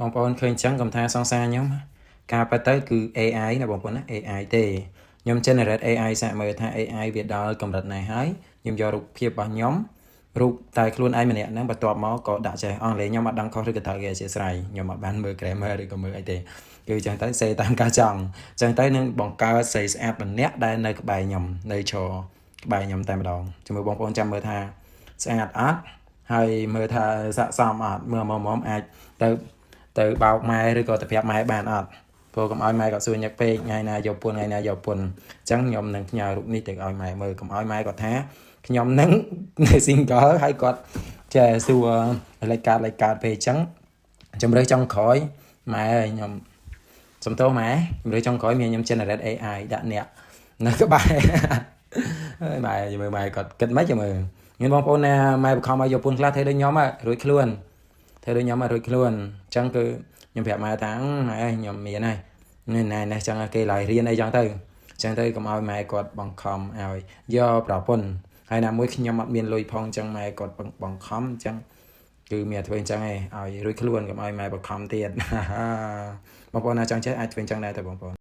បងប្អូនឃើញចឹងកុំថាសង្សារខ្ញុំការប៉ះទៅគឺ AI ណាបងប្អូនណា AI ទេខ្ញុំ generate AI សាកមើលថា AI វាដល់កម្រិតណាហើយខ្ញុំយករូបភាពរបស់ខ្ញុំរូបតែខ្លួនឯងម្នាក់ហ្នឹងបន្ទាប់មកក៏ដាក់ចេះអង់គ្លេសខ្ញុំអត់ដឹងខុសឬក៏ត្រូវគេអធិស្ឋានខ្ញុំអត់បានមើល grammar ឬក៏មើលអីទេគឺចឹងទៅសេតាមការចង់ចឹងទៅនឹងបង្កើតស្រីស្អាតម្នាក់ដែលនៅក្បែរខ្ញុំនៅឈរក្បែរខ្ញុំតែម្ដងជាមួយបងប្អូនចាំមើលថាស្អាតអត់ហើយមើលថាស័ក្តិសមអត់មើលមកអាចទៅបោកម៉ែឬក៏ទៅប្រាប់ម៉ែបានអត់ព្រោះកុំឲ្យម៉ែគាត់សួរញឹកពេកថ្ងៃណាយកពន្ធថ្ងៃណាយកពន្ធអញ្ចឹងខ្ញុំនឹងផ្ញើរូបនេះទៅឲ្យម៉ែមើលកុំឲ្យម៉ែគាត់ថាខ្ញុំនឹងនៅ single ហើយគាត់ចេះសួរលេខកាតពេកអញ្ចឹងជំរឿចុងក្រោយម៉ែខ្ញុំសំទោសម៉ែជំរឿចុងក្រោយមានខ្ញុំ generate AI ដាក់អ្នកនៅក្បែរហើយម៉ែមើលម៉ែគាត់គិតមិនចាំមើលមានបងប្អូនណាម៉ែបង្ខំឲ្យយកពន្ធខ្លះធ្វើដូចខ្ញុំរួចខ្លួនធ្វើដូចខ្ញុំរួចខ្លួនអញ្ចឹងគឺខ្ញុំប្រាប់ម៉ែថាម៉ែខ្ញុំមានហើយណែអញ្ចឹងគេឡើយរៀនអីចឹងទៅអញ្ចឹងទៅកុំឲ្យម៉ែគាត់បង្ខំឲ្យយកប្រពន្ធហើយណាមួយខ្ញុំអត់មានលុយផងអញ្ចឹងម៉ែគាត់បង្ខំអញ្ចឹងគឺមានធ្វើអញ្ចឹងឯងឲ្យរួចខ្លួនកុំឲ្យម៉ែបង្ខំទៀតបងប្អូនណាចង់ចេះអាចធ្វើអញ្ចឹងដែរទៅបងប្អូន